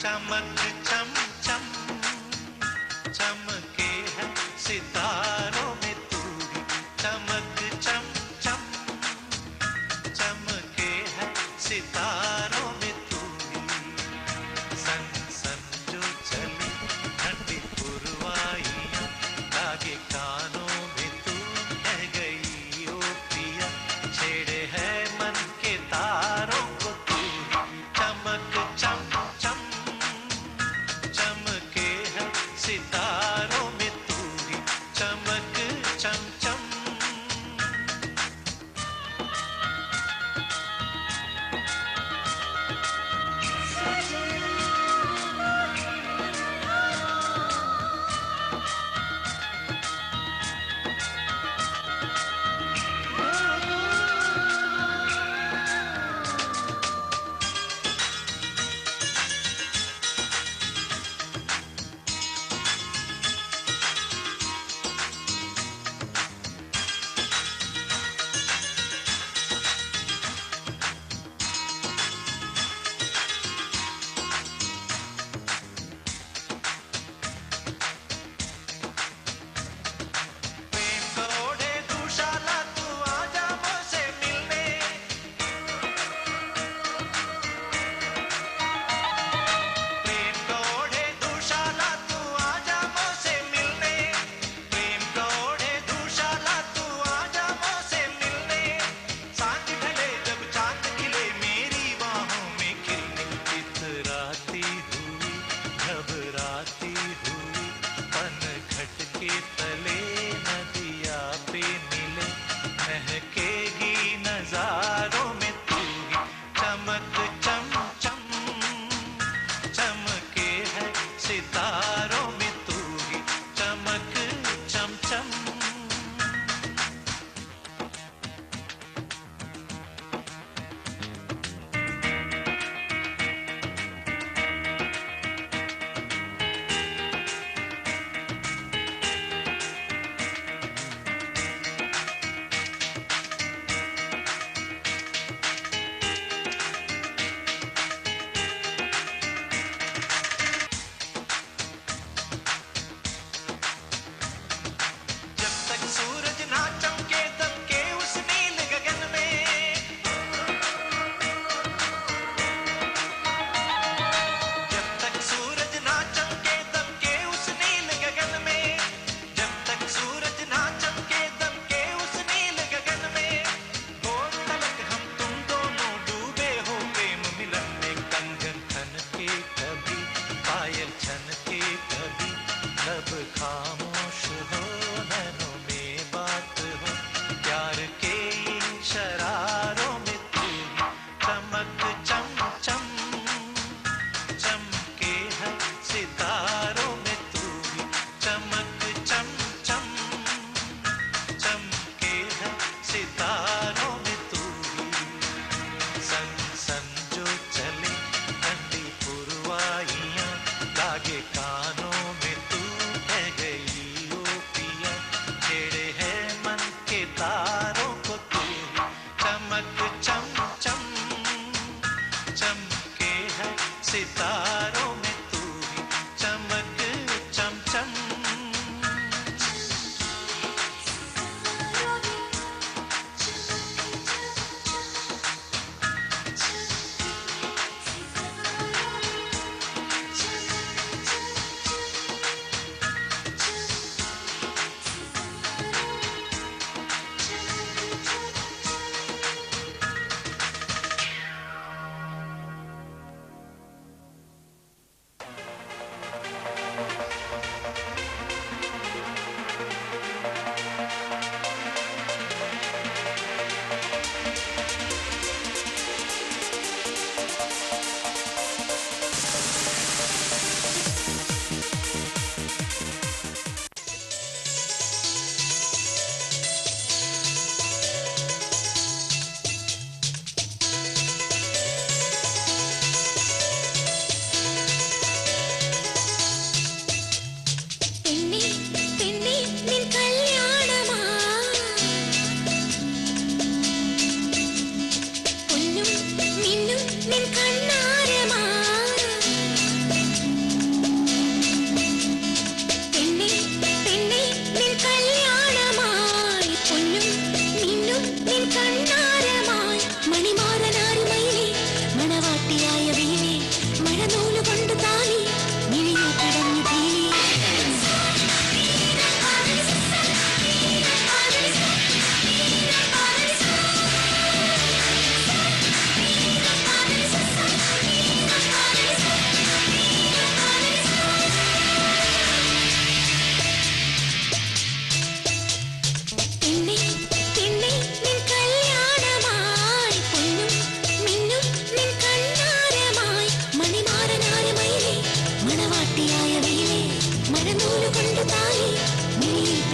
चमक चम चम चमके है सितारों में तू ही चमक चम चम चमके है सितारों में तू ही सन सन जो चले ठंडी पुरवाइयाँ लागे कानों में तू कह गई ओ पिया छेड़े है मन के तारों को तू चमक चम चम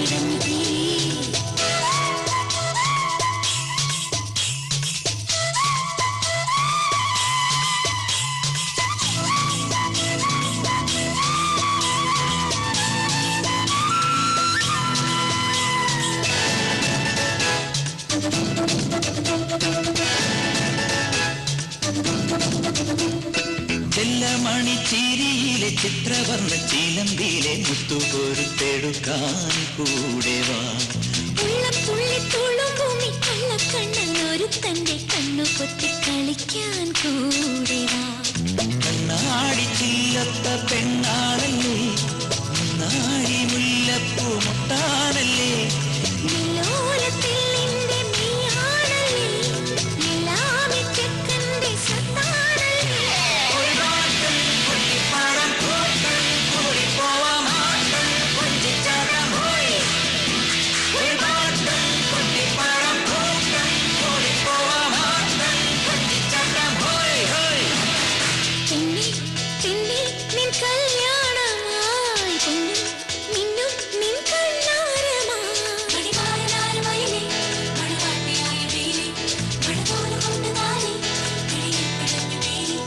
പിടഞ്ഞു തീരി ചെല്ലമണിച്ചിരിയിലെ ചിത്രവർണ്ണ ചിലമ്പിലെ മുത്തുപൊരുത്തെടുക്കാൻ കൂടെ വാ. ഉള്ളപ്പുള്ളി തുളുമ്പുമി കള്ളക്കണ്ണനൊരു തന്റെ കണ്ണു പൊത്തി കളിക്കാൻ കൂടെ വാ. കണ്ണാടി ചില്ലത്ത പെണ്ണാണല്ലേ, നാഴി മുല്ലപ്പൂ മുട്ടാണല്ലേ, നിലോലത്തിൽ നിന്റെ നീയാണല്ലേ, എല്ലാമി ചെക്കന്റെ സത്താണല്ലേ. പെണ്ണേ പെണ്ണേ നിൻ കല്യാണമായി പൊന്നും മിന്നും നിൻ കണ്ണാരമായി. മണിമാരനാരമയിലേ മണവാട്ടിയായ വേലി മണതോല കൊണ്ട് താലി കിളിയിൽ പിടഞ്ഞു വേലി.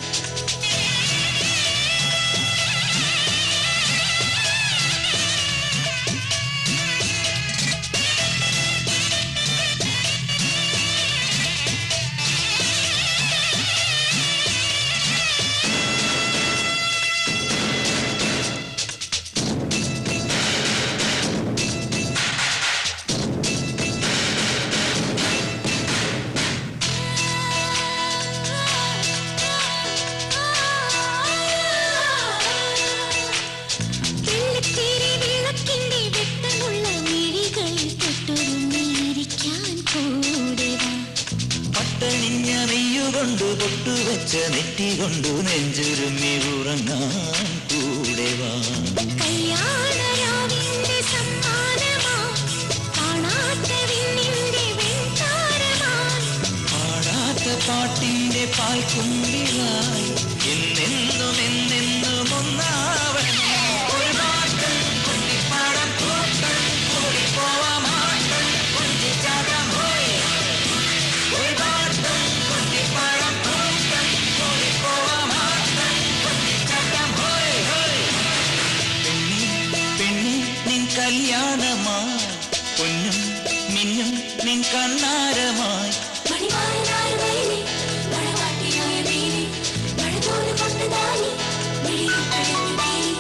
വെള്ളിത്തിരി വിളക്കിന്റെ വെട്ടമുള്ള മിഴികളിൽ തൊട്ടുരുമ്മിയിരിക്കാൻ കൂടെ വാ. പട്ടണിഞ്ഞ നെയ്യുകൊണ്ടു പൊട്ടുവെച്ച നെറ്റി കൊണ്ടു നെഞ്ചുരുമ്മി ഉറങ്ങാൻ കൂടെ വാ. കല്യാണരാവിന്റെ സമ്മാനമായി കാണാത്ത വിണ്ണിന്റെ വെൺതാരമായി. പാടാത്ത പാട്ടിന്റെ പാൽക്കുമ്പിളായി എന്നെന്നും എന്നെന്നും ഒന്നാവണം. ഒരു പാട്ട് കുട്ടിപ്പാടം പൂക്കൾ കൂടിപ്പോവാമാട്ടം കൊഞ്ചിച്ചാട്ടം പോയി. ഒരു പാട്ട് കുട്ടിപ്പാടം പൂക്കൾ കൂടിപ്പോവാമാട്ടം കൊഞ്ചിച്ചാട്ടം പോയി. പെണ്ണി പെണ്ണി നിൻ കല്യാണമായി പൊന്നും മിന്നും നിൻ കണ്ണാരമായി. മണിമാരനാരമയിലേ മണവാട്ടിയായ വേലി മണതോല കൊണ്ട് താലി കിളിയിൽ പിടഞ്ഞു വേലി.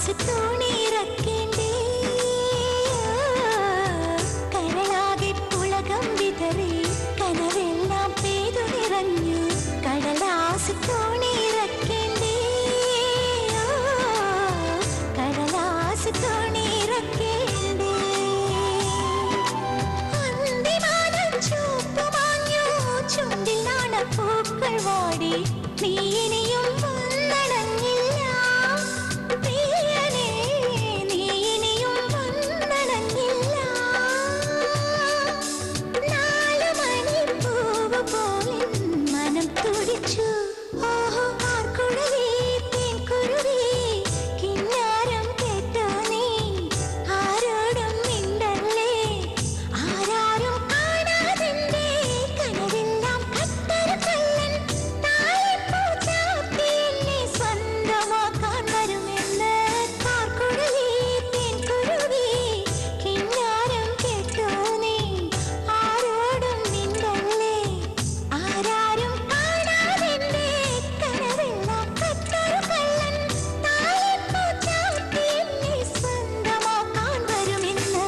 കടലാസ് തോണിയിറക്കേണ്ടേ കരളാകെ പുളകം വിതറി കനവെല്ലാം പെയ്തു നിറഞ്ഞു കടലാസ് തോണിയിറക്കേണ്ടേ കടലാസ് തോണിയിറക്കേണ്ടേ അന്തിമാനം ചുവപ്പുമാഞ്ഞു ചുണ്ടിൽ നാണപ്പൂക്കൾ വാടി നീ ഇനിയും വന്നണഞ്ഞില്ല പ്രിയനേ നീ ഇനിയും വന്നണഞ്ഞില്ല 4 മണിപ്പൂവ് പോലെ മനം തുടിച്ചു ഓഹോ ആർക്കുഴലി തേൻകുരുവി കിന്നാരം കേട്ടോ നീ ആരോടും മിണ്ടല്ലേ ആരാരും കാണാതെന്റെ കനവെല്ലാം കത്തര കള്ളൻ താളിപ്പൂ ചാർത്തി എന്നെ സ്വന്തമാക്കാൻ വരുമെന്ന് ആർക്കുഴലി തേൻകുരുവി കിന്നാരം കേട്ടോ നീ ആരോടും മിണ്ടല്ലേ ആരാരും കാണാതെന്റെ കനവെല്ലാം കത്തര കള്ളൻ താളിപ്പൂ ചാർത്തി എന്നെ സ്വന്തമാക്കാൻ വരുമെന്ന്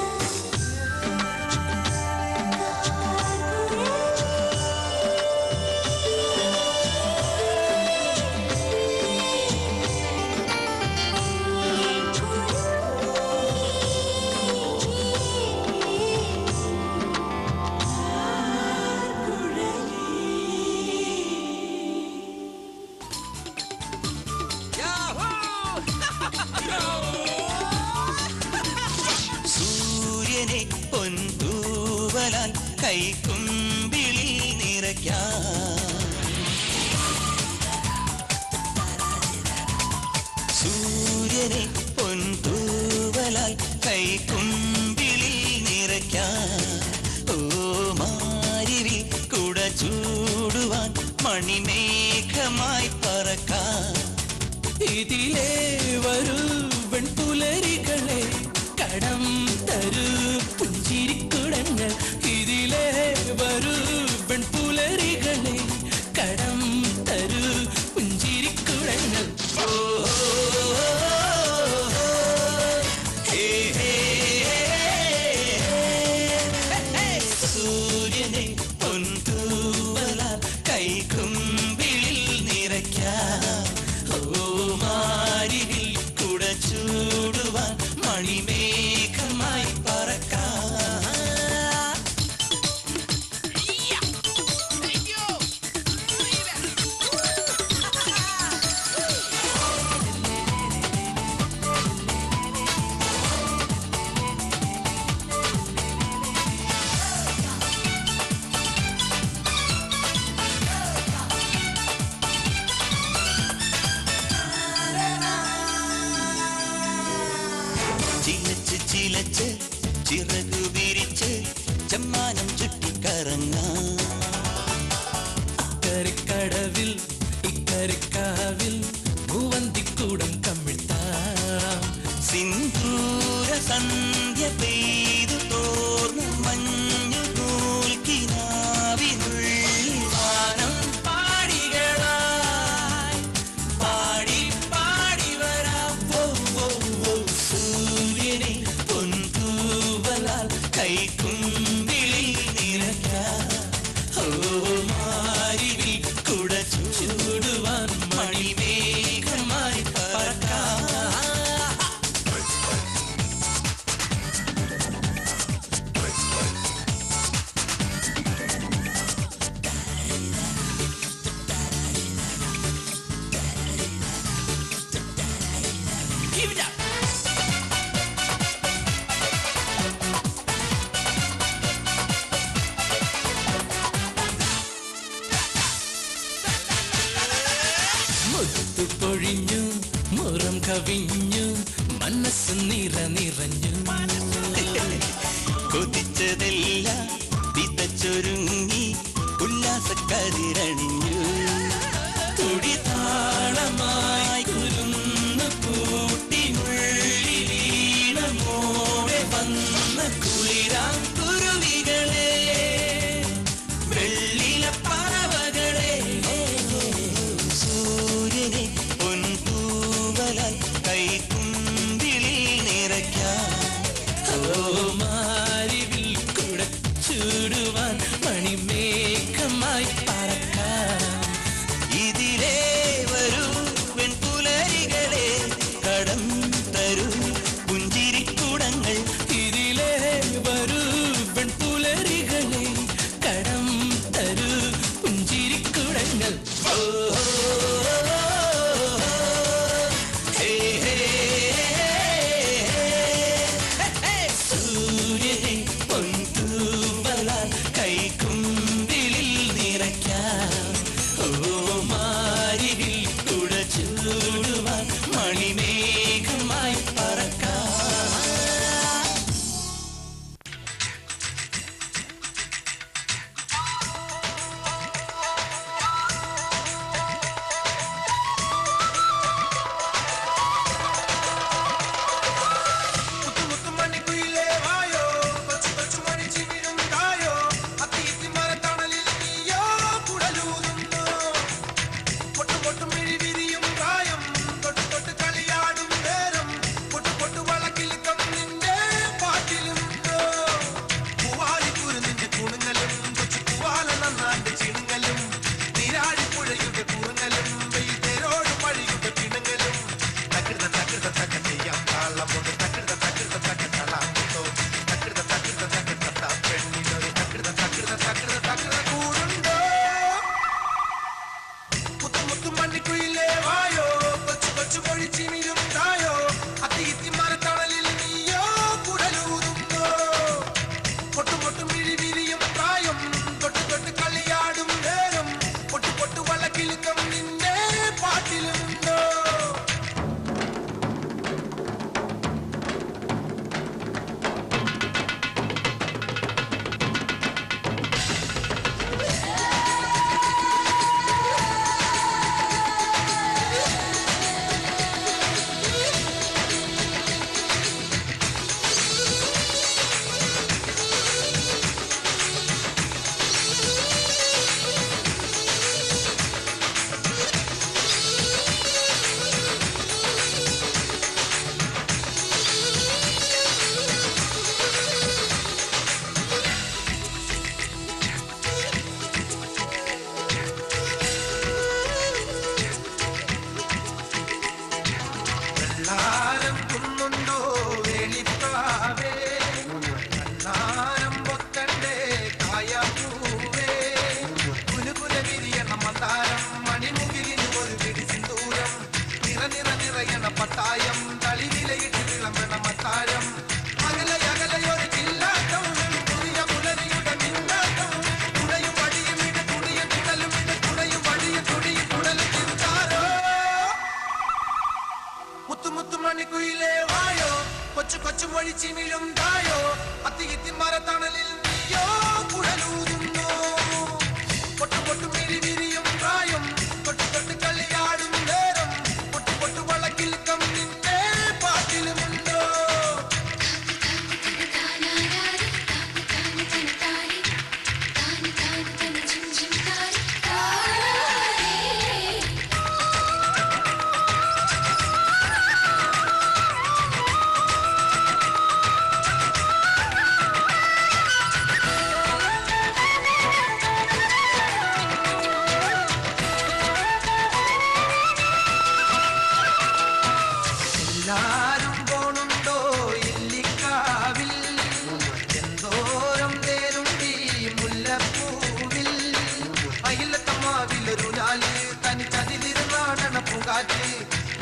സൂര്യനെ പൊൻതൂവലാൽ കൈക്കുമ്പിളിൽ നിറയ്ക്കാം സൂര്യനെ പൊൻതൂവലാൽ കൈക്കുമ്പിളിൽ നിറയ്ക്കാം ഓ മാരിവിൽ കുട ചൂടുവാൻ മണിമേഘമായി പറക്കാം ഇതിലേ വരൂ വെൺപുലരികളെ കടം തരൂ പുഞ്ചിരിക്കുടങ്ങൾ ഇതിലേ വരൂ വെൺപുലരികളെ കടം തരൂ പുഞ്ചിരിക്കുടങ്ങൾ സൂര്യനെ പൊൻതൂവലാൽ കൈക്കുമ്പിളിൽ നിറയ്ക്കാം ഓ മാരിവിൽ കുട ചൂടുവാൻ മണിമേഘമായി പറക്കാം ചിലച്ച് ചിലച്ച് ചിറകു വിരിച്ച് ചമ്മാനം ചുറ്റിക്കറങ്ങാം അക്കരക്കടവിൽ ഇക്കരക്കാവിൽ ഭൂവന്തിക്കൂടം കമ്മിഴ്ത്താം സിന്ദൂര സന്ധ്യ പെയ്തു തോർന്നു മഞ്ഞു നൂൽക്കിനാവിനുള്ളിൽ വാനം പാടികളായി പാടി പാടി വരാം സൂര്യനെ പൊൻതൂവലാൽ കൈക്കുമ്പിളിൽ നിറയ്ക്കാം ഓ മാരിവിൽ കുട ചൂടുവാൻ മണിമേഘമായി പറക്കാം Give it up. മുത്തു പൊഴിഞ്ഞു മുറം കവിഞ്ഞു മനസ്സ് നിറഞ്ഞു കൊതിച്ചതെല്ലാം വിതച്ചൊരുങ്ങി ഉല്ലാസക്കതിരണിഞ്ഞു തുടിതാളമായി കുരുന്നു കൂട്ടിനുള്ളിലീണമോടെ വന്ന കുളിരാം കുരുവികളെ വെള്ളില പറവകളെ സൂര്യനെ പൊൻതൂവലാൽ കൈക്കും മേഘമായി പറക്കാം. ഇതിലേ വരൂ വെൺപുലരികളെ, കടം തരൂ പുഞ്ചിരിക്കുടങ്ങൾ. ഇതിലേ വരൂ വെൺപുലരികളെ, കടം തരൂ പുഞ്ചിരിക്കുടങ്ങൾ. സൂര്യനെ പൊൻതൂവലാൽ കൈക്കുമ്പിളിൽ നിറയ്ക്കാം. മാരികിൽ കുട ചൂടുവാൻ മണിമേഘമായി പറക്കാം.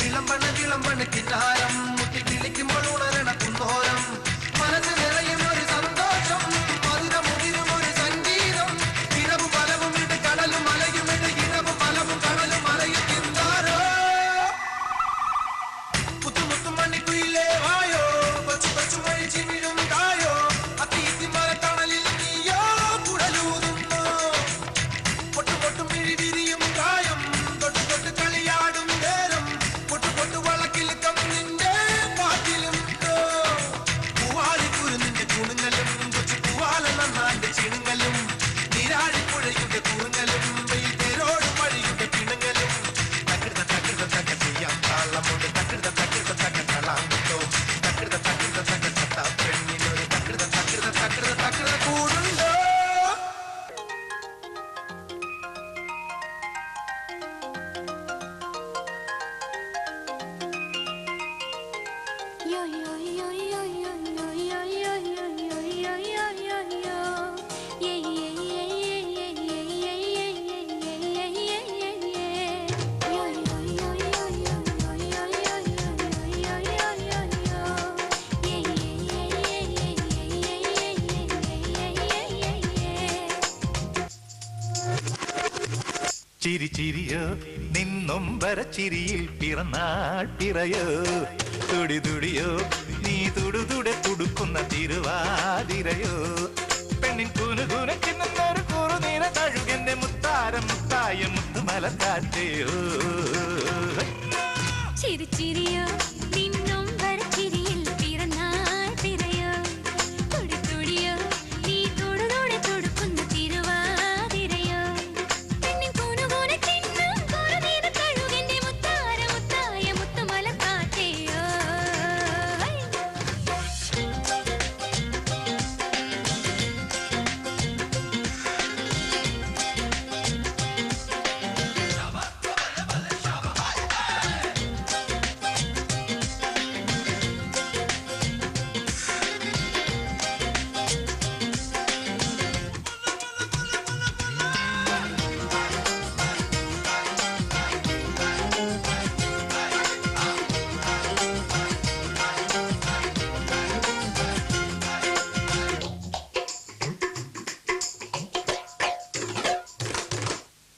വിളമ്പണ് കിന്നാരം മുട്ടി വിളിക്കുമ്പോൾ ഉണരണ കുന്നോരം മനസ്സ് നിറയും ഒരു സന്തോഷം മധുരമുതിരും ഒരു സംഗീതം ഇടവും പലവും ഇട്ട് കടലും മലയും ഇട്ട് ഇടവും പലവും കടലും മലയും തിന്നാരോ മുത്തുമുത്തും മണ്ണിക്കുയിലേ വായോ കൊച്ചു കൊച്ചു മഴിച്ചു വീഴും തായോ അത്തീത്തി മരത്തണലിൽ നീയോ കുടലൂതുന്നു പൊട്ടു പൊട്ടും മിഴി വിരിയും പ്രായം തൊട്ട് തൊട്ട് കളിയാടും നേരം പൊട്ടു പൊട്ടു വളക്കിൽ കമ്മിന്റെ ചിരി ചിരിയോ നിന്നൊമ്പര ചിരിയിൽ പിറന്നാൾ പിറയോ തുടി തുടിയോ നീ തുടുതുടെ തുടുക്കുന്ന തിരുവാതിരയോ പെണ്ണിൻ കുനുകുന ചിന്നൊരു കുറുനീര തഴുകന്റെ മുത്താരം മുത്തായ മുത്തുമലക്കാറ്റയോ ചിരി ചിരിയോ നിന്നൊമ്പര ചിരിയിൽ പിറന്നാൾ പിറയോ തുടി തുടിയോ നീ തുടുതുടെ തുടുക്കുന്ന തിരുവാതിരയോ പെണ്ണിൻ കുനുകുന ചിന്നും കുറുനീര തഴുകന്റെ മുത്താരം മുത്തായ മുത്തുമലക്കാറ്റയോ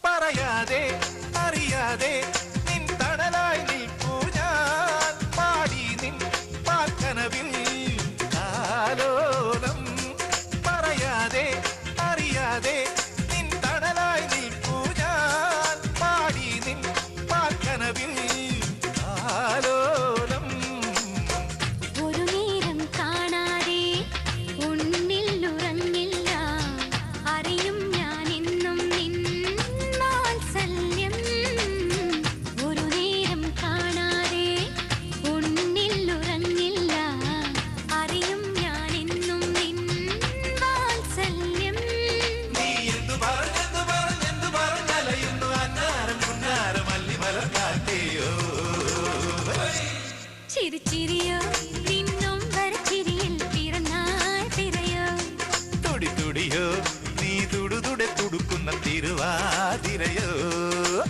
പറയാതെ അറിയാതെ നിൻ തണലായി നിൽപ്പൂ ഞാൻ പാടി നിൻ പാക്കനവിൽ കാലോലം പറയാതെ അറിയാതെ നിൻ തണലായി നിൽപ്പൂ ഞാൻ പാടി നിൻ പാക്കനവിൽ കാലോലം ഒരു നേരം കാണാതെ ഉന്നിൽ ഉറങ്ങില്ല അറിയും ഞാൻ എന്നും നിൻ വാത്സല്യം ഒരു നേരം കാണാതെ ഉന്നിൽ ഉറങ്ങില്ല അറിയും ഞാൻ എന്നും നിൻ വാത്സല്യം നീ എന്തു പറഞ്ഞലയുന്നു അന്നാരം പുന്നാരം അല്ലിമലക്കാറ്റയോ ചിരി ചിരിയോ നിന്നൊമ്പര ചിരിയിൽ പിറന്നാൾ പിറയോ തുടി തുടിയോ നീ തുടുതുടെ തുടുക്കുന്ന തിരുവാതിരയോ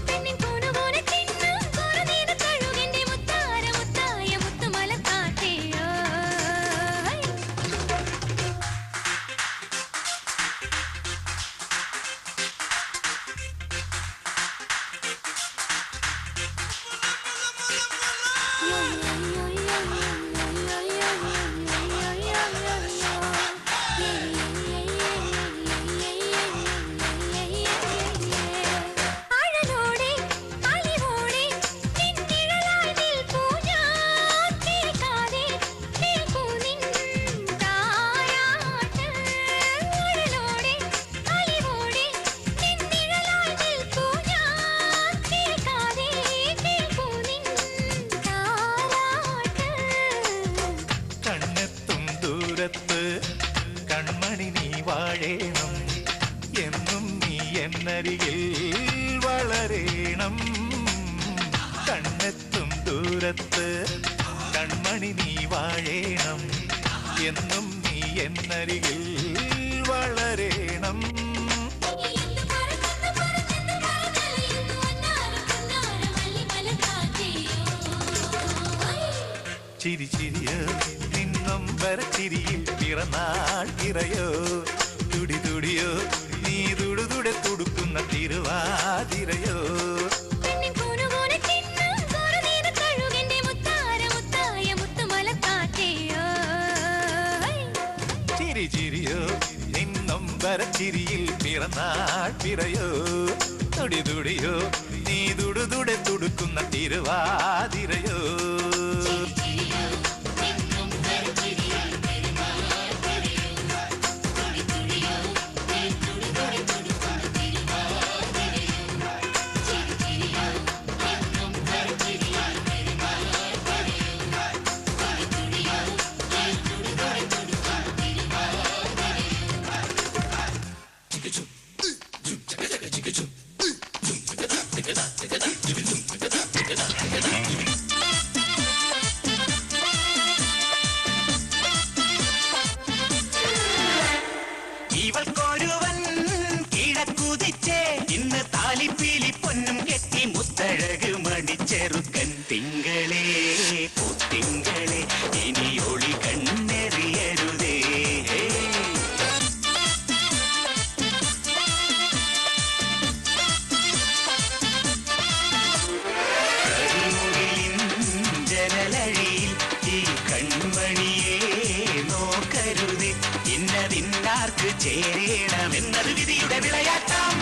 പെണ്ണിൻ കുനുകുന ചിന്നും കുറുനീര തഴുകന്റെ മുത്താര മുത്തായ മുത്തുമലക്കാറ്റയോ അഴലോടെ അലിവോടെ നിന്നിഴലായി നിൽപ്പൂ ഞാൻ കേൾക്കാതെ കേൾക്കൂ നിൻ താരാട്ട് അഴലോടെ അലിവോടെ നിന്നിഴലായി നിൽപ്പൂ ഞാൻ കേൾക്കാതെ കേൾക്കൂ നിൻ താരാട്ട് കണ്ണെത്തും ദൂരത്ത് കൺമണി നീ വാഴേണം എന്നും നീ എന്നരികിൽ വളരേണം കണ്ണെത്തും ദൂരത്ത് കൺമണി നീ വാഴേണം എന്നും നീ എന്നരികിൽ വളരേണം എന്തു പറഞ്ഞെന്ന് പറഞ്ഞലയുന്നു അന്നാരം പൊന്നാരം അല്ലിമലക്കാറ്റയോ ചിരി ചിരിയോ നിന്നൊമ്പര ചിരിയിൽ പിറന്നാൾ പിറയോ തുടി തുടിയോ നീ തുടുതുടെ തുടുക്കുന്ന തിരുവാതിരയോ പെണ്ണിൻ കുനുകുന ചിന്നും കുറുനീര തഴുകന്റെ മുത്താര മുത്തായ മുത്തുമലക്കാറ്റയോ ചിരി ചിരിയോ നിന്നൊമ്പര ചിരിയിൽ പിറന്നാൾ പിറയോ തുടി തുടിയോ നീ തുടുതുടെ തുടുക്കുന്ന തിരുവാതിരയോ ഇവൾക്കൊരുവൻ കിഴക്കുതിച്ചേ ഇന്ന് താലിപ്പീലി പൊന്നും കെട്ടി മുത്തഴക് മണിച്ചെറുക്കൻ തിങ്കളേ പൂത്തിങ്കളേ ഇനി ഒളി കണ്ണെറിയരുതേ ചേരണമെന്നത് വിധിയുടെ വിളയാട്ടം.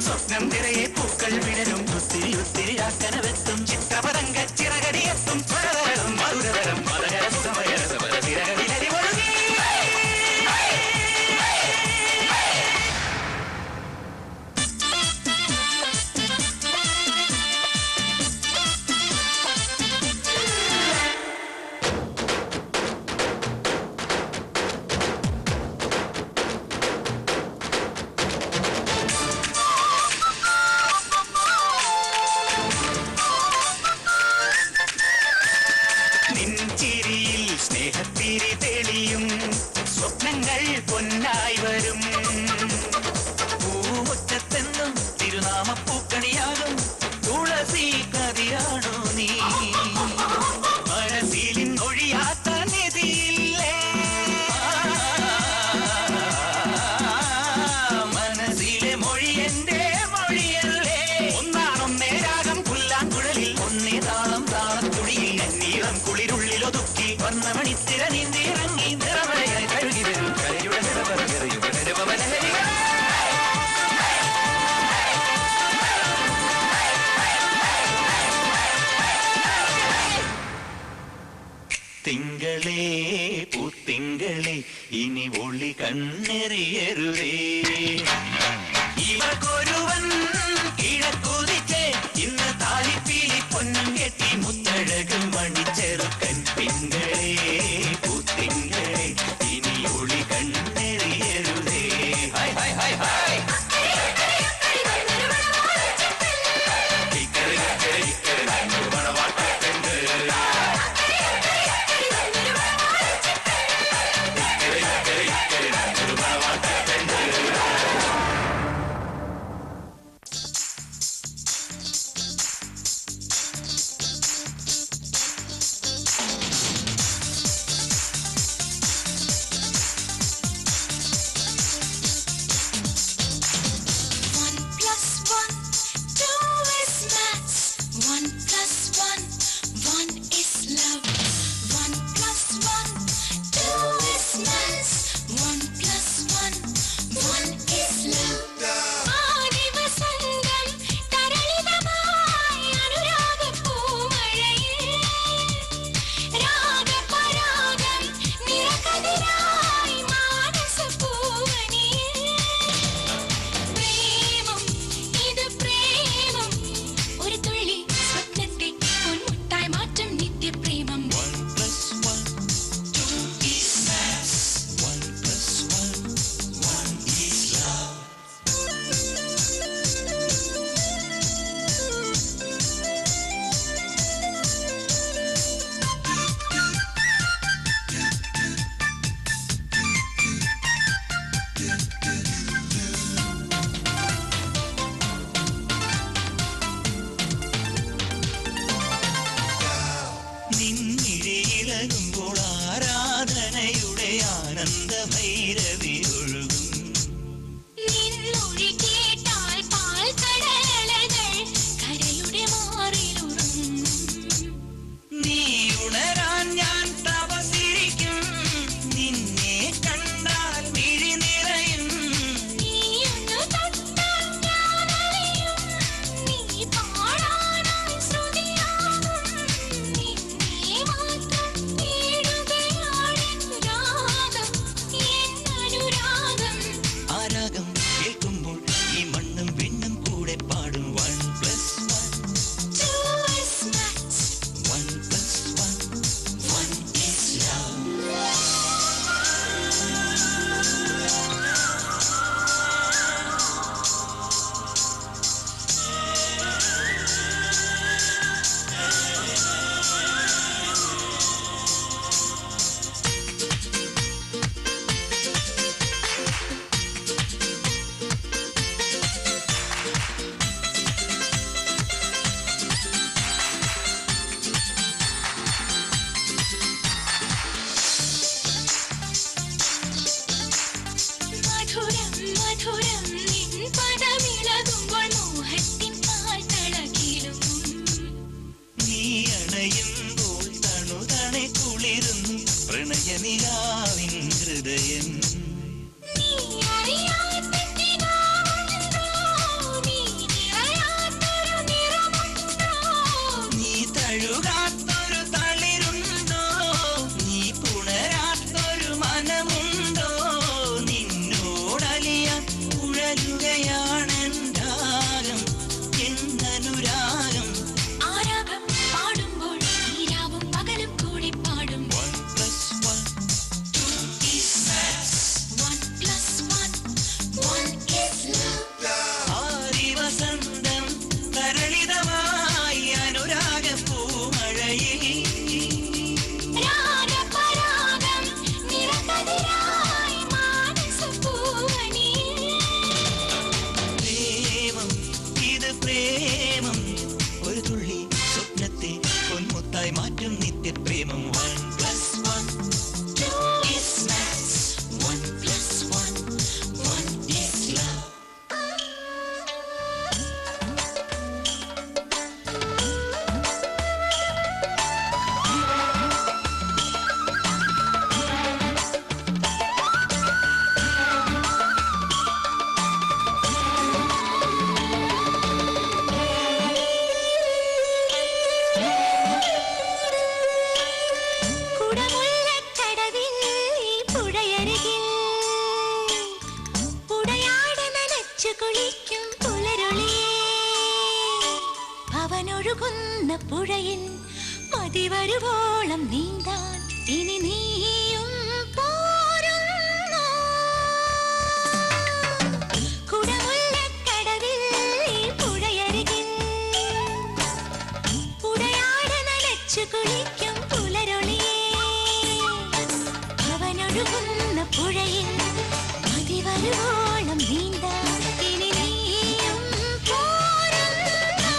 സ്വപ്നം നിറയെ പൂക്കൾ വിടരും ഒത്തിരി ഒത്തിരി ആക്കനവെത്തും ചിത്രപതംഗ ചിറകടിയെത്തും സ്വരതരം മധുരതരം മതകര സുഖമകര സമര തിരകളിലരി ഒഴുകി. സ്നേഹത്തിരി തെളിയും സ്വപ്നങ്ങൾ പൊന്നായി വരും. പൂമുറ്റത്തെന്നും തിരുനാമപ്പൂക്കണിയാകും തുളസി കതിയാണോ നീ? മനസ്സിലിന്നൊഴിയാത്ത നിധിയില്ലേ? മനസ്സിലെ മൊഴി എന്റെ മൊഴിയല്ലേ? ഒന്നാണൊന്നേ രാഗം പുല്ലാങ്കുഴലിൽ ഒന്നേ താളം താളത്തുടിയിൽ എന്നീളം കുളിരുള്ളിലൊതുക്കി വന്ന മണിത്തിര നീന്തിറങ്ങി നിറമഴയായി കഴുകി വരും കരയുടെ തിങ്കളേ പൂത്തിങ്കളേ ഇനി ഒളി കണ്ണെറിയരുതേ. ഇവർക്കൊരുവൻ കിഴക്കുതിച്ചേ ഇന്ന് താലിപ്പീലി പൊന്നും കെട്ടി മുത്തഴകും മണിച്ചെറുക്കൻ. തിങ്കളേ പൂത്തിങ്കളേ ഇനി ഒളി കണ്ണെറിയരുതേ. ഹായ് ഹായ് ഹായ് ഹായ് നിന്നിഴയിലകുമ്പോൾ ആരാധനയുടെ ആനന്ദ ഭൈരവി ഒഴുകും. നിന്നൊഴി കേട്ടാൽ പാൽക്കടലകൾ കരയുടെ മാറിലുറങ്ങും. നീ ഉണരാൻ ഞാൻ തപസിരിക്കും. നിന്നെ കണ്ടാൽ മിഴി നിറയും. നീയൊന്നു തൊട്ടാൽ ഞാനറിയും. നീ പാടാനായി ശ്രുതിയാകും. നിന്നെ മാത്രം തേടുകയാണ് രാഗം. എന്ന തഴുകാത്തൊരു തളിരുണ്ടോ, നീ പുണരാത്തൊരു മനമുണ്ടോ, നിന്നോടലിയാൻ ഉഴലുകയാണെന്താരം എന്നനുരാഗം. ആരാഗം പാടുമ്പോൾ ഈരാവും പകലും കൂടി പാടും. 1+1 2 is maths. 1+1 1 is love. ആദിവസന്തം തരളിതമായി അനുരാഗപ്പൂമഴയിൽ രാഗപരാഗം നിറകതിരായി മാനസപ്പൂവനിൽ. പ്രേമം ഇത് പ്രേമം, ഒരു തുള്ളി സ്വപ്നത്തെ പൊന്മുത്തായി മാറ്റും നിത്യപ്രേമം. 1+1 2 is maths. 1+1 1 is love. കുടമുല്ലക്കടവിൽ പുഴയരികിൽ പുഴയാട നനച്ചു കുളിക്കും പുലരൊളിയേ. അവനൊഴുകുന്ന പുഴയിൽ മതിവരുവോളം നീന്താൻ ഇനി നീയും പോരുന്നോ? കുടമുല്ലക്കടവിൽ പുഴയരികിൽ പുഴയാട നനച്ചു കുളിക്കും പുലരൊളിയേ. അവനൊഴുകുന്ന പുഴയിൽ മതിവരുവോളം നീന്താൻ ഇനി നീയും പോരുന്നോ?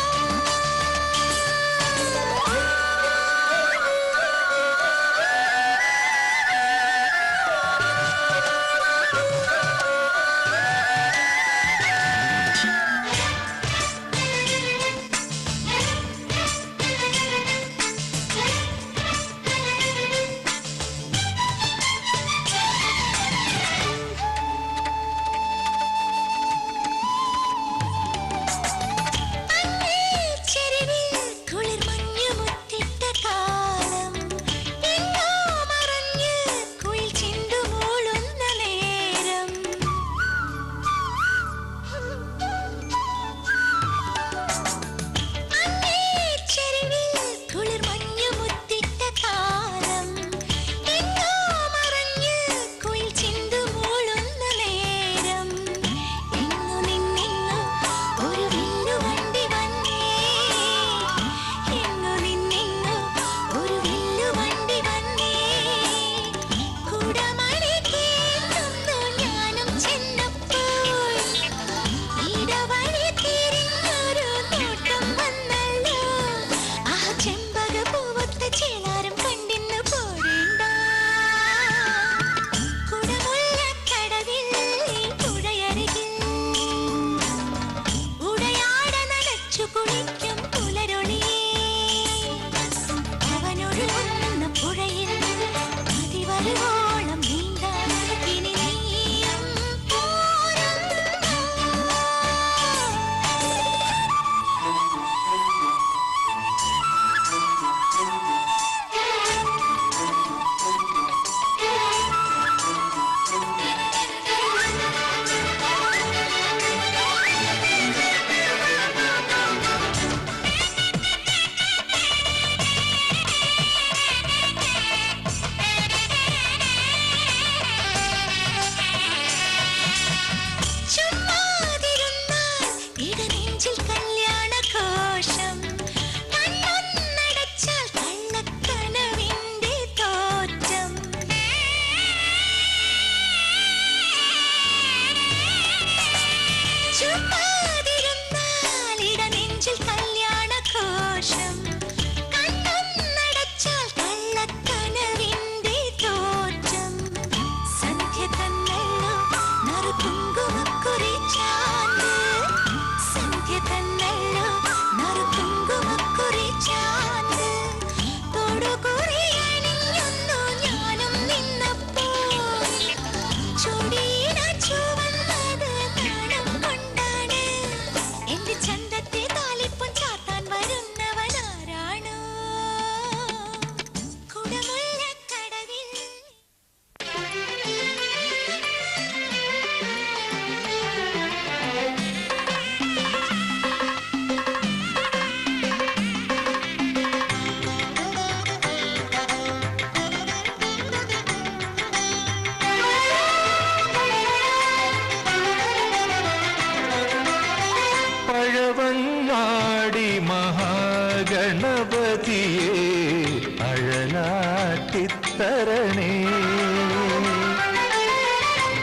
തരണേ.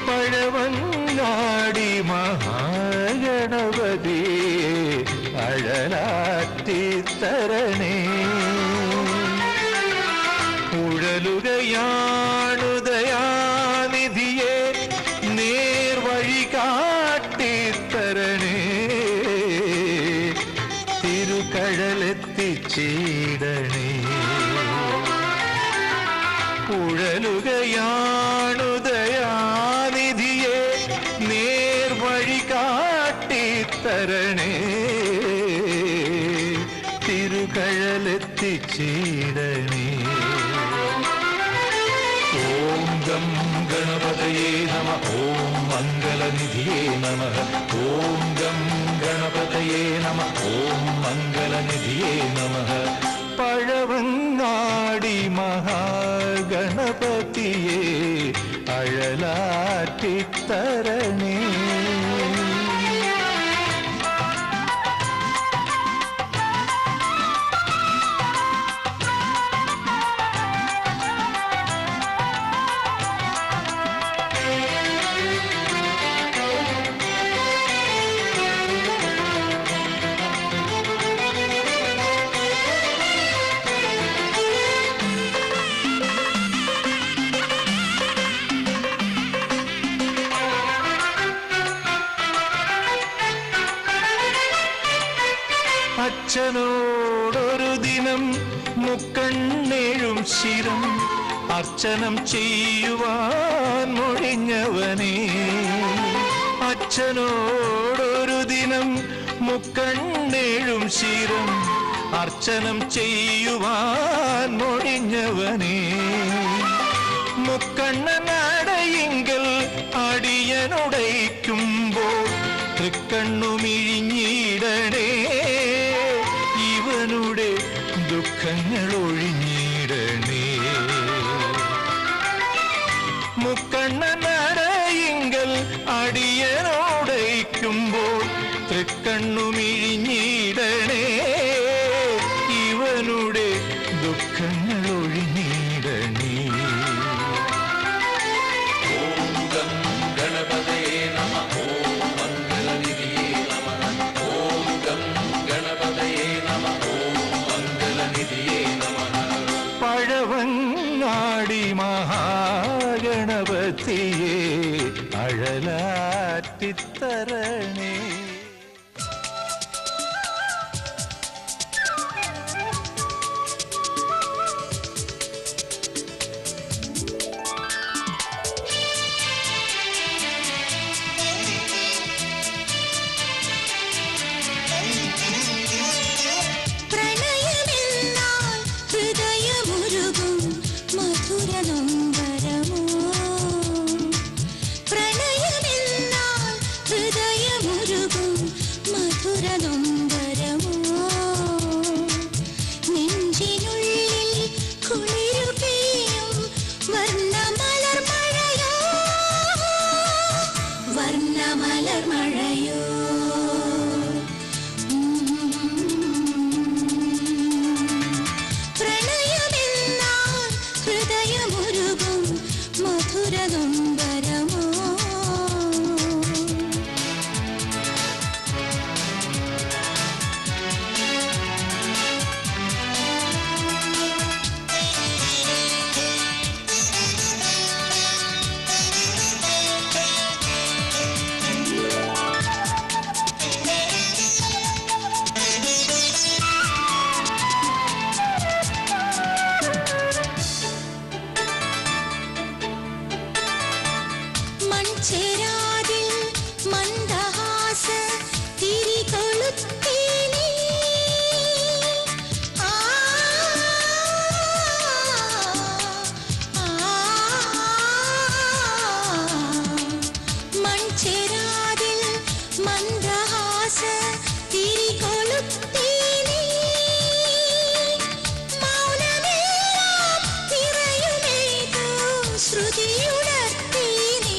പഴവങ്ങാടി മഹാഗണപതി അഴലാറ്റി തരണേ. ഉഴലുകയാണു ദയാനിധിയെ നേർവഴി കാട്ടിത്തരണേ. തിരുകഴലെത്തിച്ചിടണേ. ഉഴലുകയാണു ദയാനിധിയെ നേർവഴി കാട്ടിത്തരണേ. തിരുകഴലെത്തിച്ചിടണേ. ഓം ഗം ഗണപതയേ നമഃ. ഓം മംഗളനിധിയേ നമഃ. ഓം ഗം ഗണപതയേ നമഃ. ഓം മംഗളനിധിയേ നമഃ. പഴവങ്ങാടി മഹാഗണപതിയെ അഴലാറ്റിത്തരണേ. അച്ഛനോടൊരു ദിനം മുക്കണ്ണേഴും ശിരം അർച്ചനം ചെയ്യുവാൻ മൊഴിഞ്ഞവനേ. അച്ഛനോടൊരു ദിനം മുക്കണ്ണേഴും ശിരം അർച്ചനം ചെയ്യുവാൻ മൊഴിഞ്ഞവനേ. മുക്കണ്ണനടയിങ്കൽ അടിയനുടയ്ക്കുമ്പോൾ തൃക്കണ്ണുമിഴിഞ്ഞിടണേ. ഇവനുടെ ദുഃഖങ്ങൾ ഒഴിഞ്ഞിടണേ. മുക്കണ്ണനടയിങ്കൽ അടിയനോടയ്ക്കുമ്പോൾ തൃക്കണ്ണുമിഴിഞ്ഞിടണേ. ഇവനുടെ ദുഃഖങ്ങൾ ഒഴിഞ്ഞിടണേ. ഓം ഗം ഗണപതയേ നമഃ. ഓം മംഗളനിധിയേ നമഃ. ഓം ഗം ഗണപതയേ നമഃ. ഓം മംഗളനിധിയേ നമഃ. പഴവങ്ങാടി മഹാഗണപതിയെ അഴലാറ്റിത്തരണേ. പ്രണയമെന്നാൽ ഹൃദയമുരുകും മധുരനൊമ്പരമോ. പ്രണയമെന്നാൽ ഹൃദയമുരുകും മധുരനൊമ്പരമോ. നെഞ്ചിനുള്ളിൽ കുളിരു പെയ്യും വർണ്ണമലർമഴയോ. വർണ്ണമലർമഴയോ. പ്രണയമെന്നാൽ ഹൃദയമുരുകും മധുരനൊമ്പരമോ. മൺചേരാതിൽ മന്ദഹാസ തിരികൊളുത്തി നീ. ആ മൺചേരാതിൽ മന്ദഹാസ തിരികൊളുത്തി നീ. മൗനമെല്ലാം തിരയുമെയ്തു ശ്രുതിയുണർത്തി നീ.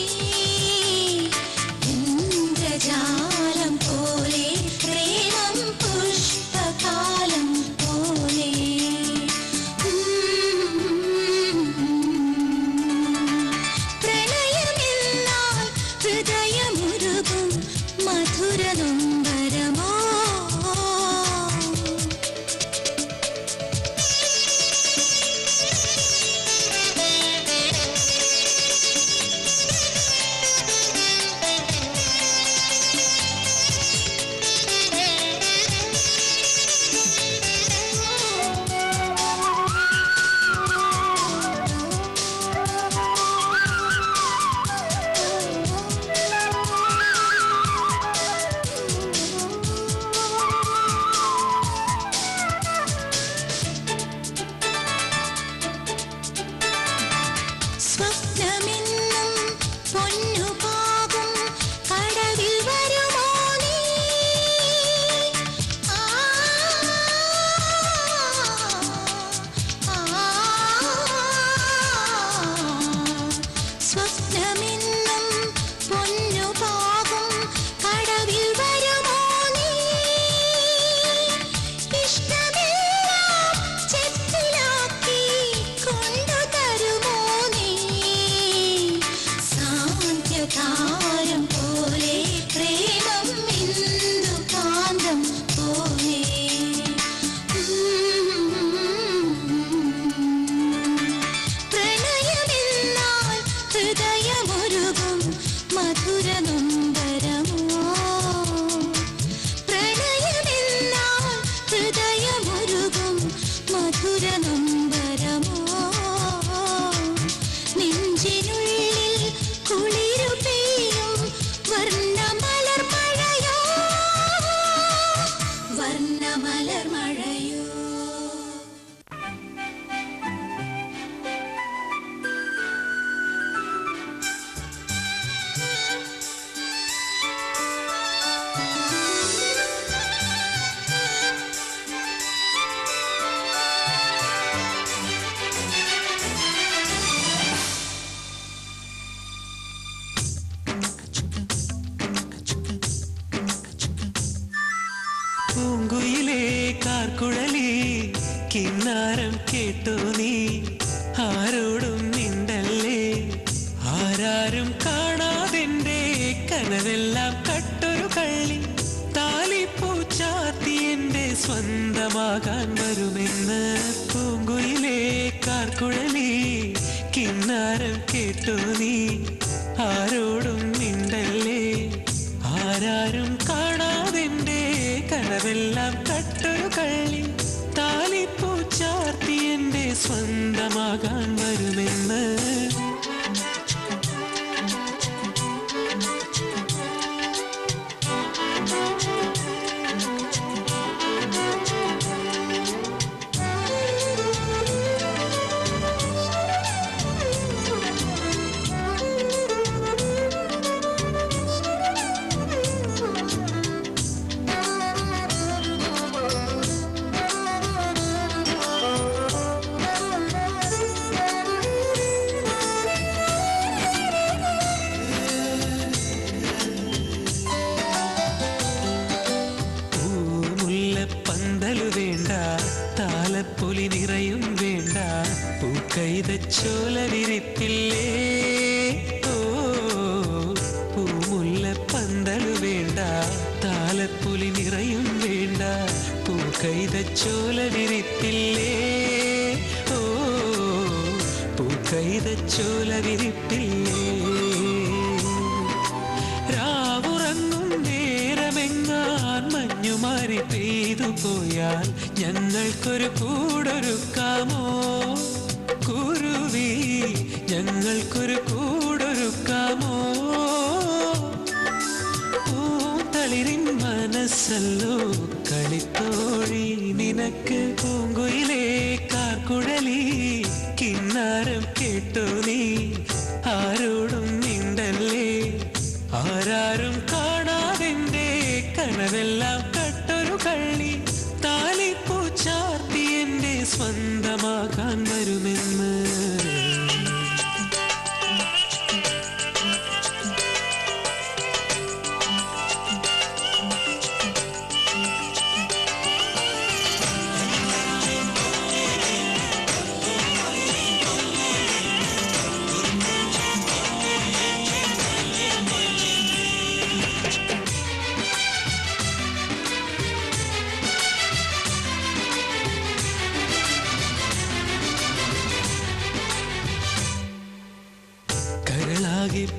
കിന്നാരം കേട്ടോ നീ ആരോടും മിണ്ടല്ലേ ആരാരും കാണാതെന്റെ കനവെല്ലാം കട്ടൊരു കള്ളി താലിപ്പൂച്ചാത്തി എന്റെ സ്വന്തമാകാൻ വരുമെന്ന് പൂങ്കുയിലേ കാർക്കുഴലി കിന്നാരം കേട്ടോ നീ ആരോടും മിണ്ടല്ലേ ആരാരും കാണാതെന്റെ കനവെല്ലാം കട്ടൊരു കള്ളി താലിപ്പൂച്ചാർത്തി എന്റെ സ്വന്തമാകാൻ വരുമെന്ന് താലപ്പൊലി നിറയും വേണ്ട പൂക്കൈതച്ചോല വിരിപ്പില്ലേ ഓ പൂമുല്ല പന്തലു വേണ്ട താലപ്പൊലി നിറയും വേണ്ട പൂക്കൈതച്ചോല വിരിപ്പില്ലേ ഓ പൂക്കൈതച്ചോല വിരിപ്പില്ലേ രാവുറങ്ങും നേരമെങ്ങാൻ മഞ്ഞുമാരി പെയ്തു പോയാൽ ഞങ്ങൾക്കൊരു കൂടൊരുക്കാമോ കുരുവി ഞങ്ങൾക്കൊരു കൂടൊരുക്കാമോ പൂന്തളിരിൻ മനസ്സല്ലോ കളിത്തോഴി നിനക്ക് പൂങ്കുയിലേ കാർക്കുഴലി കിന്നാരം കേട്ടോ നീ ആരോടും മിണ്ടല്ലേ ആരാരും കാണാതെന്റെ കനവെല്ലാം കട്ടൊരു കള്ളി താലിപ്പൂച്ചാർത്തി എന്റെ സ്വന്തമാകാൻ വരുമെന്ന്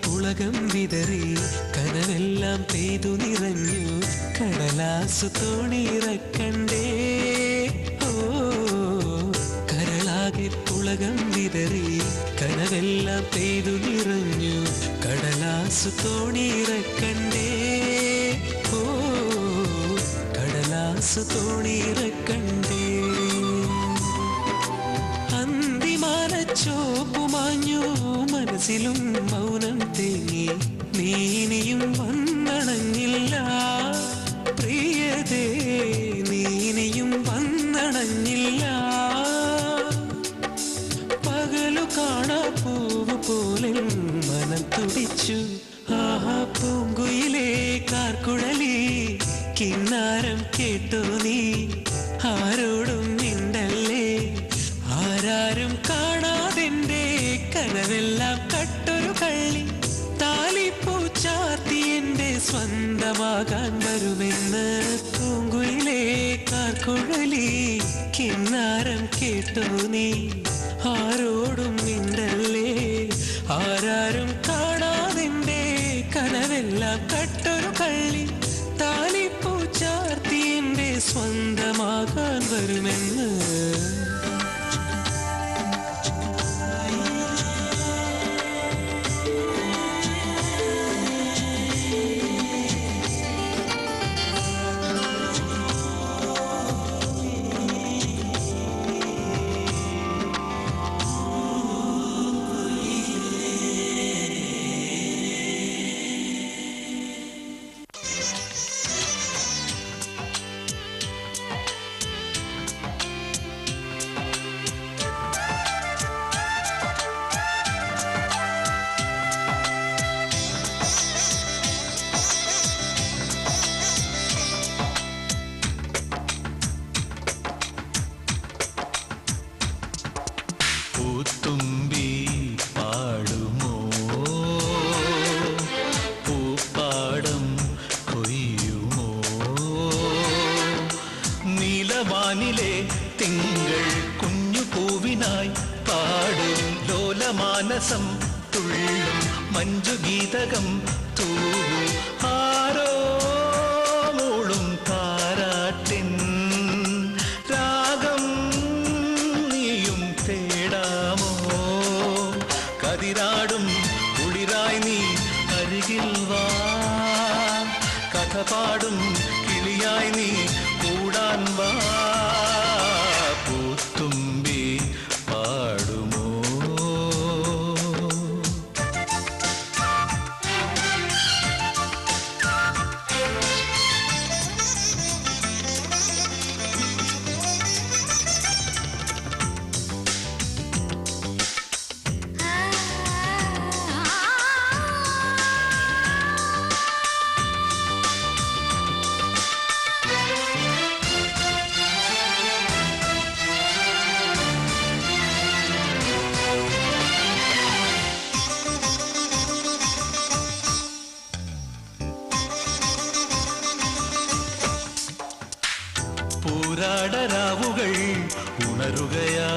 പുളകം വിതറി കനവെല്ലാം പെയ്തു നിറഞ്ഞു കടലാസു തോണിയിറക്കണ്ടേ ഓ കരളാകെ പുളകം വിതറി കനവെല്ലാം പെയ്തു നിറഞ്ഞു കടലാസു തോണിയിറക്കണ്ടേ ഓ കടലാസു തോണിയിറക്കണ്ടേ ചോപ്പുമാഞ്ഞു മനസ്സിലും മൗനം തേങ്ങി നീനിയും വന്നണഞ്ഞില്ല പ്രിയതേ നീനിയും വന്നണഞ്ഞില്ല പകലു കാണാ പൂവ് പോലെ മനം തുടിച്ചു ആഹാ പൂങ്കുയിലേ കാർക്കുഴലി കിന്നാരം കേട്ടോ നീ ആരോടും മിണ്ടല്ലേ ആരാരും കാണാതെന്റെ കനവെല്ലാം കട്ടൊരു കള്ളി താലിപ്പൂച്ചാർത്തി എന്റെ സ്വന്തമാകാൻ വരുമെന്ന് പൂങ്കുയിലേ കാർക്കുഴലി കിന്നാരം കേട്ടോ നീ ആരോടും മിണ്ടല്ലേ ആരാരും കാണാതെന്റെ കനവെല്ലാം കട്ടൊരു കള്ളി താലിപ്പൂച്ചാർത്തി എന്റെ സ്വന്തമാകാൻ വരുമെന്ന് പൂത്തുമ്പി പാടുമോ പൂപ്പാടം കൊയ്യുമോ നീലവാനിലെ തിങ്കൾ കുഞ്ഞു പൂവിനായി പാടും ലോലമാനസം തുള്ളും മഞ്ജുഗീതകം തൂവും ആരോ മൂളും താരാട്ടിൻ രാഗം നീയും തേടാമോ കതിരാടും കുളിരായി നീ അരികിൽ വാ കഥ പാടും കിളിയായി നീ കൂടാൻ വാ പൂത്തുമ്പി പാടുമോ പൂരാടരാവുകൾ ഉണരുകയാ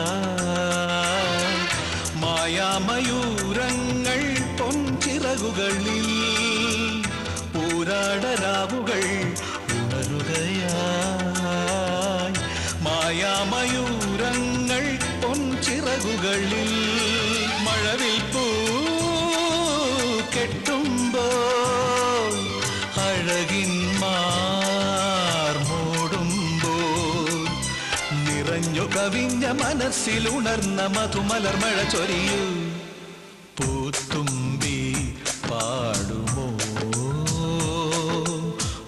മായാമയൂരങ്ങൾ പൊൻചിറകുകളിൽ പൂരാടരാവുകൾ ഉണരുകയായി മായാമയൂരങ്ങൾ പൊൻചിറകുകളിൽ മഴവിൽ പൂ കെട്ടുമ്പോൾ അഴകിൻ നിറഞ്ഞു കവിഞ്ഞ മനസ്സിലുണർന്ന മധുമലർമഴ ചൊരിയൂ പൂത്തുമ്പി പാടുമോ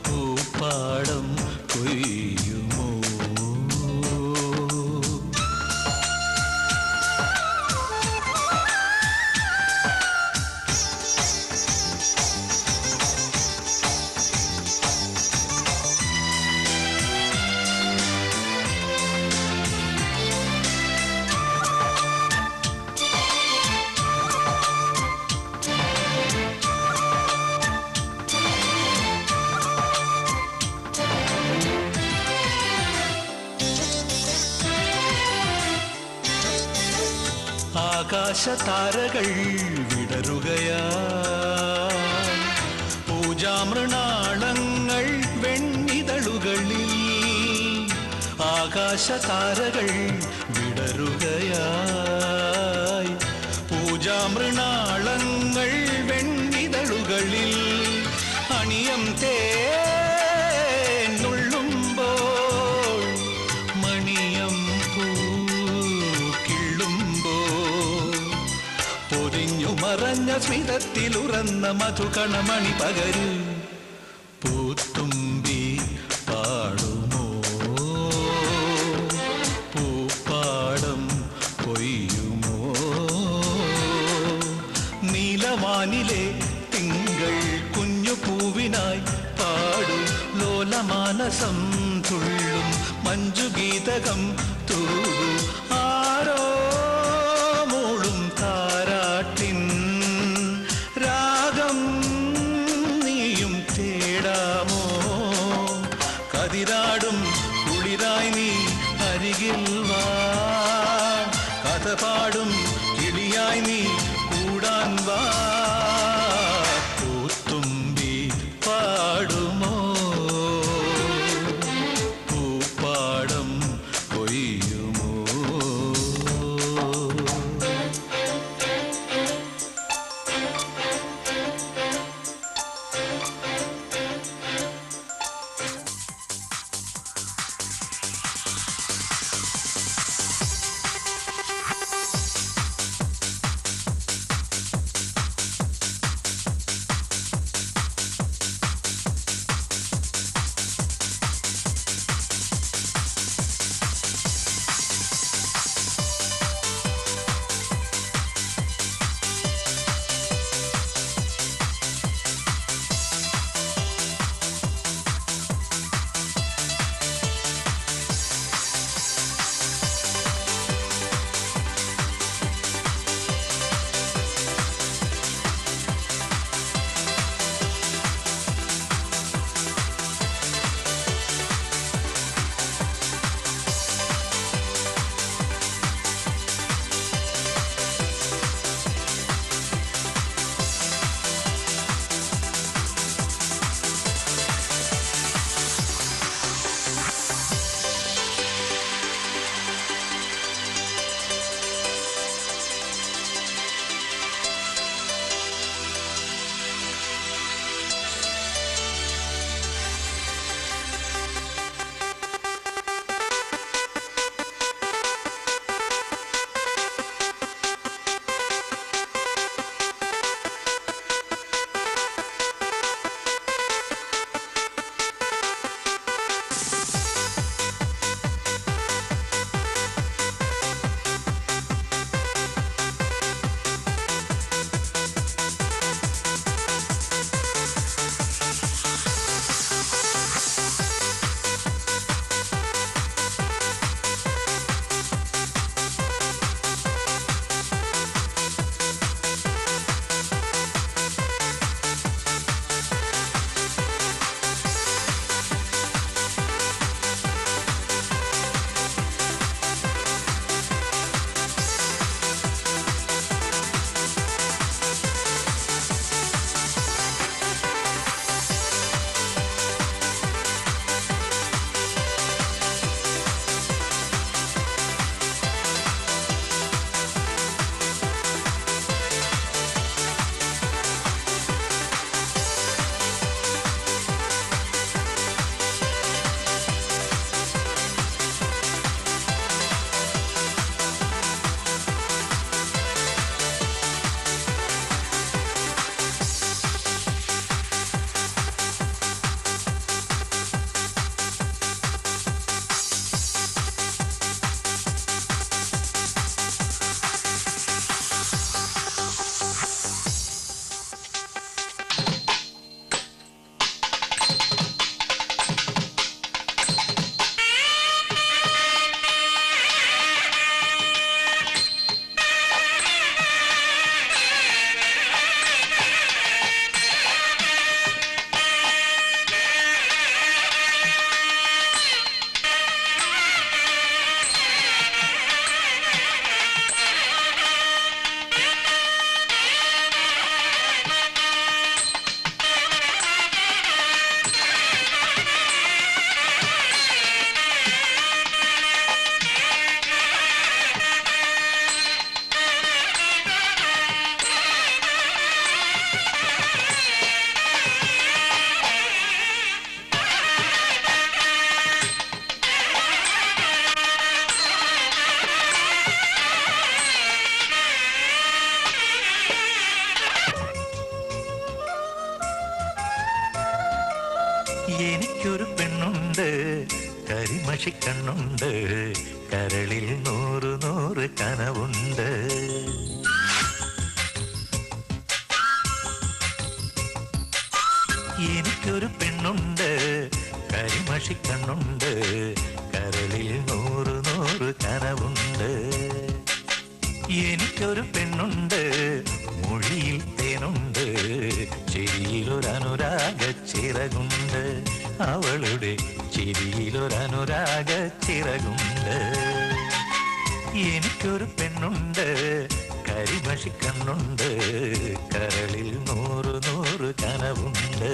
പൂപ്പാടം കൊയ്യുമോ ആകാശതാരകൾ വിടരുകയാ പൂജാമൃണാളങ്ങൾ വെണ്ണിതളുകളിൽ ആകാശതാരകൾ വിടരുകയായി പൂജാമൃണാളങ്ങൾ വെണ്ണിതളുകളിൽ അണിയം തേന്നുള്ളുമ്പോൾ മണിയം പൊതിഞ്ഞു മറഞ്ഞ സ്മിതത്തിലുറന്ന മധുകണമണി പകരു പൂത്തുമ്പി പാടുമോ പൂപ്പാടം കൊയ്യുമോ നീലവാനിലെ തിങ്കൾ കുഞ്ഞു പൂവിനായി പാടും ലോലമാനസം തുള്ളും മഞ്ജുഗീതകം തൂവും ആരോ മൂളും താരാട്ടിൻ രാഗം നീയും തേടാമോ കതിരാടും കുളിരായി നീ അരികിൽ വാ കഥ പാടും കിളിയായി നീ കൂടാൻ വാ പൂത്തുമ്പി പാടുമോ പൂപ്പാടം കൊയ്യുമോ കരിമഷിക്കണ്ണുണ്ട് കരളിൽ നൂറ് നൂറ് കനവുണ്ട്. എനിക്കൊരു പെണ്ണുണ്ട് കരിമഷിക്കണ്ണുണ്ട് കരളിൽ നൂറ് നൂറ് കനവുണ്ട്. എനിക്കൊരു പെണ്ണുണ്ട് മൊഴിയിൽ തേനുണ്ട് ചിരിയിലൊരനുരാഗ ചിറകുണ്ട്. അവളുടെ ചിരിയിലൊരനുരാഗ ചിറകുണ്ട്. എനിക്കൊരു പെണ്ണുണ്ട് കരിമഷിക്കണ്ണുണ്ട് കരളിൽ നൂറ് നൂറ് കനവുണ്ട്.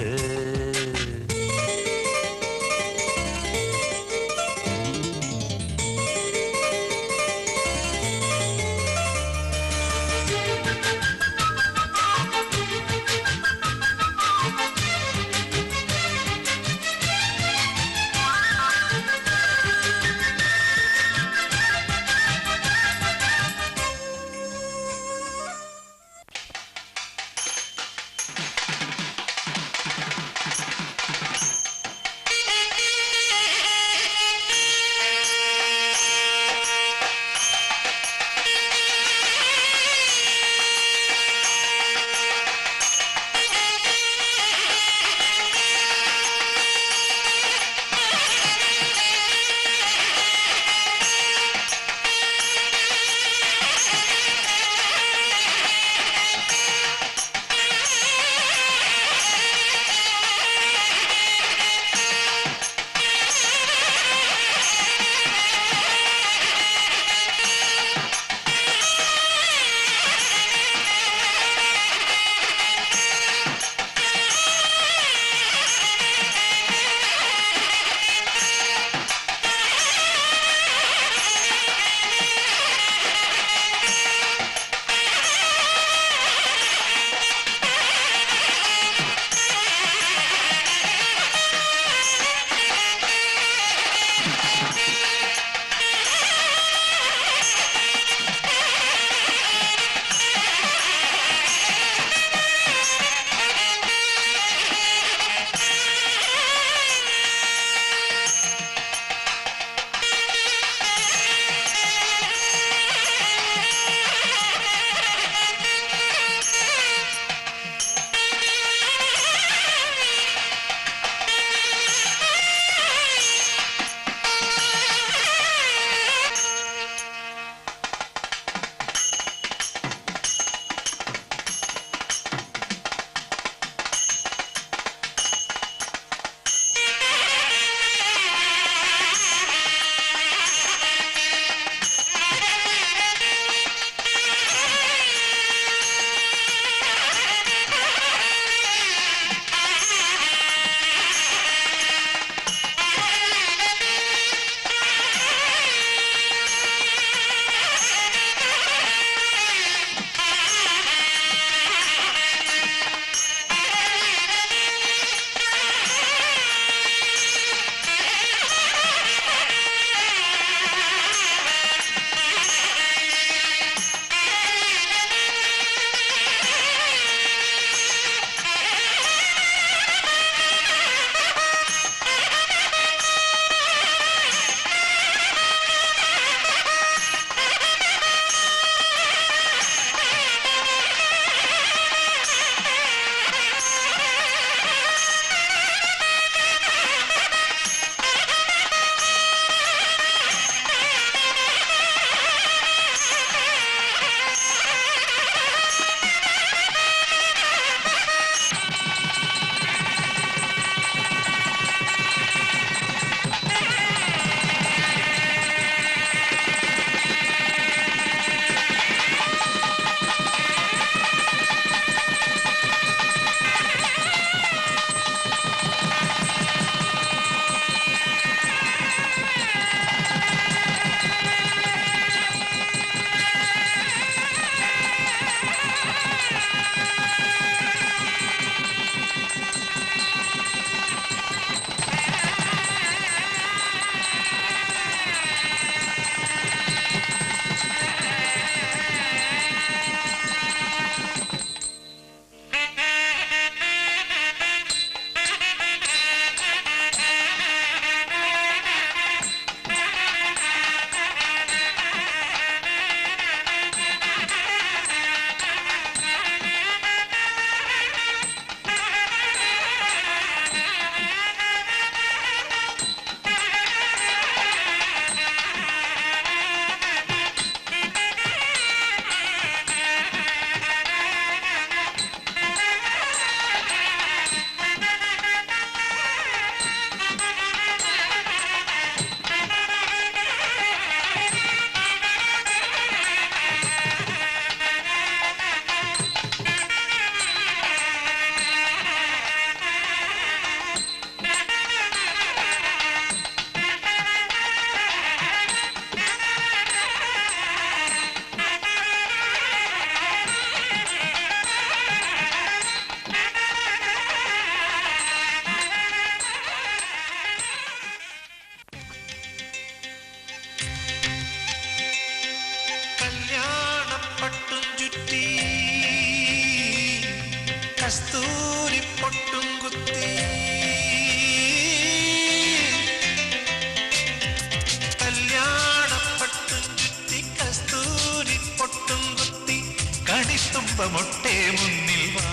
കണിത്തുമ്പമൊട്ടേ മുന്നിൽ വാ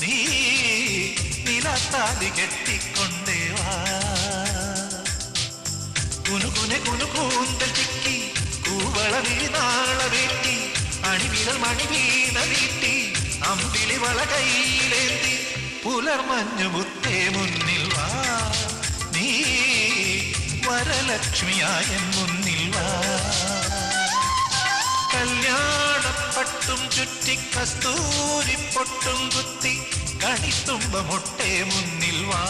നീ നിലത്താലി കെട്ടിക്കൊണ്ടേ വാ കുനുകുനെ കുനുകൂന്തൽ ചിക്കി കൂവള വിരിനാള വേട്ടി അണിവിരൽ മണിവീണ വീട്ടി അമ്പിളി വള കൈയിലേന്തി പുലർമഞ്ഞു മുത്തേ മുന്നിൽ വാ നീ വരലക്ഷ്മിയായ മുന്നിൽ വാ കല്യാണപ്പട്ടും ചുറ്റി കസ്തൂരി പൊട്ടും കുത്തി കണിത്തുമ്പമൊട്ടേ മുന്നിൽ വാ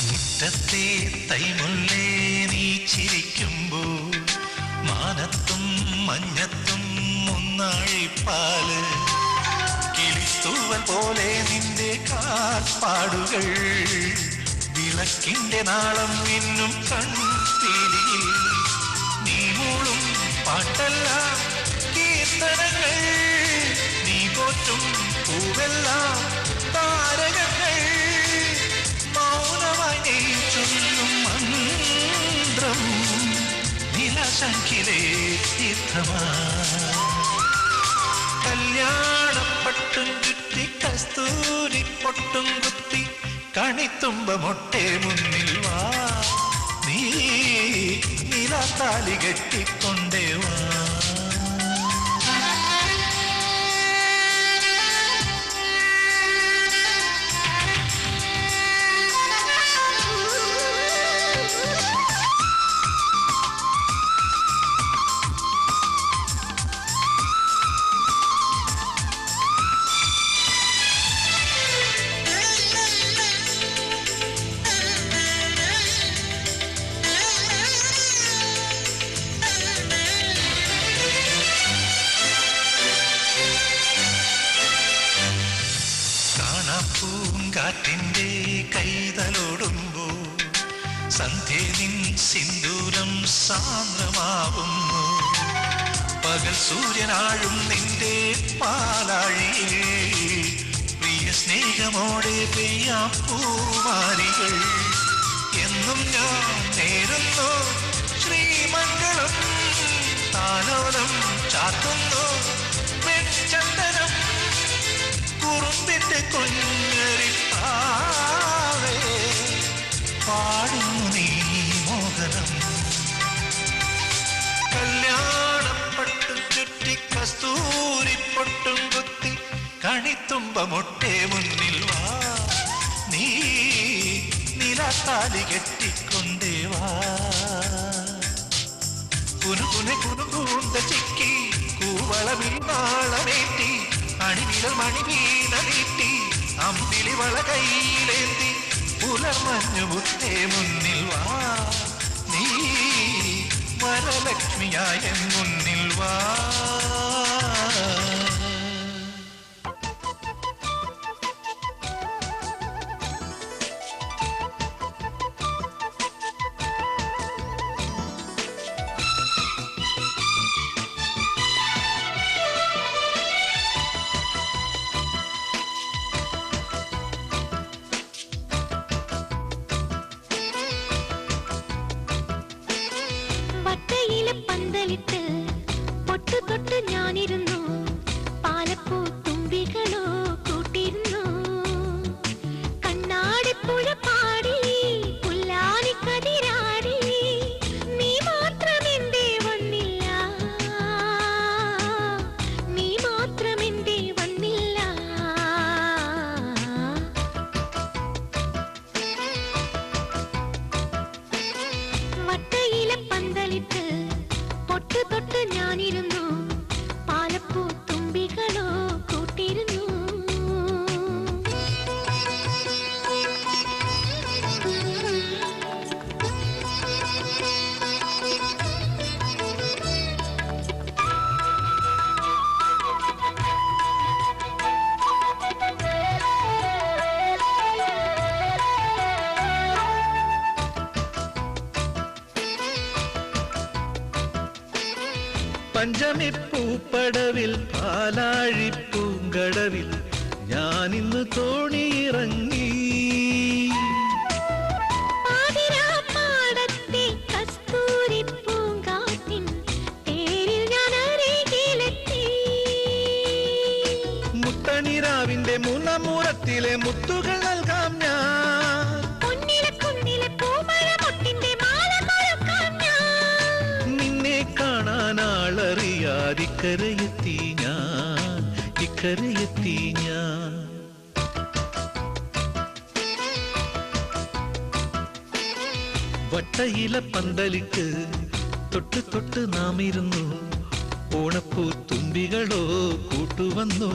മുറ്റത്തെ തൈമുല്ലേ നീ ചിരിക്കുമ്പോൾ മാനത്തും മഞ്ഞത്തും മുന്നാഴിപ്പാല് കിളിത്തൂവൽ പോലെ നിന്റെ കാൽപ്പാടുകൾ വിളക്കിന്റെ നാളം മിന്നും കൺപീലിയിൽ നീ മൂളും പാട്ടെല്ലാം കീർത്തനങ്ങൾ നീ പോറ്റും പൂവെല്ലാം താരകങ്ങൾ മൗനമായി ചൊല്ലും മന്ത്രം നിലശങ്കിലേ തീർത്ഥമാ കല്യാണപ്പട്ടും ചുറ്റി കസ്തൂരി പൊട്ടും കുത്തി കണിത്തുമ്പമൊട്ടേ മുന്നിൽ വാ നീ നിലത്താലി കെട്ടിക്കൊണ്ടേ വാ പൂങ്കാറ്റിന്റെ കൈതലോടുമ്പോൾ സന്ധ്യ നിൻ സിന്ദൂരം സാന്ദ്രമാവുന്നു പകൽ സൂര്യനാഴും നിന്റെ പാലാഴിയിൽ പ്രിയ സ്നേഹമോടെ പെയ്യാം പൂമാരികൾ എന്നും ഞാൻ നേരുന്നു ശ്രീമംഗളം താലോലം ചാത്തുന്നു വെച്ചന്തനം കുറുമ്പിന്റെ കൊഞ്ഞരിപ്പാവേ പാടുന്നു നീ മോഹനം കല്യാണപ്പട്ടും ചുറ്റി കസ്തൂരി പൊട്ടും കുത്തി കണിത്തുമ്പമൊട്ടേ മുന്നിൽ വാ നീ നിലത്താലി കെട്ടിക്കൊണ്ടേ വാ കുനുകുനെ കുനുകൂന്ത ചിക്കി കൂവള വീണാളമേറ്റി അണിവിരൽ മണിവീണ നീട്ടി അമ്പിളി വള കൈയിലേന്തി പുലർമഞ്ഞു മുത്തേ മുന്നിൽ വാ നീ വരലക്ഷ്മിയായ മുന്നിൽ വാ പന്തലിട്ട് പൊട്ടു തൊട്ട് ഞാനിരുന്നു പാലപ്പൂ തുമ്പികളോ കൂട്ടിരുന്നു കണ്ണാടിപ്പുഴ പാടി പുല്ലാനിക്കതിരാടി നീ മാത്രം എന്തേ വന്നില്ല നീ മാത്രം എന്തേ വന്നില്ല വട്ടയിലെ പന്തലിട്ട് പൊട്ടു തൊട്ട് ഞാനിരുന്നു പാലപ്പൂ പഞ്ചമി പൂപ്പടവിൽ പാലാഴി പൂങ്കടവിൽ ഞാനിന്ന് തോണിയിറങ്ങി. പാതിരാപ്പാടത്തെ കസ്തൂരി പൂങ്കാറ്റിൻ തേരിൽ ഞാൻ അരികിലെത്തി. മുത്തണിരാവിന്റെ മുനമുറത്തിലെ മുത്തുകൾ നൽകാം ഞാൻ. പൊന്നിലെ കുന്നിലെ പൂമഴ മുട്ടിന്റെ മാല കൊഴുക്കാം ഞാൻ. നിന്നെ കാണാനാളറിയാതിക്കരയെത്തി ഞാൻ, ഇക്കരയെത്തി ഞാൻ. വട്ടയില പന്തലിക്ക് തൊട്ട് തൊട്ട് നാം ഇരുന്നു. ഓണപ്പൂ തുമ്പികളോ കൂട്ടുവന്നു.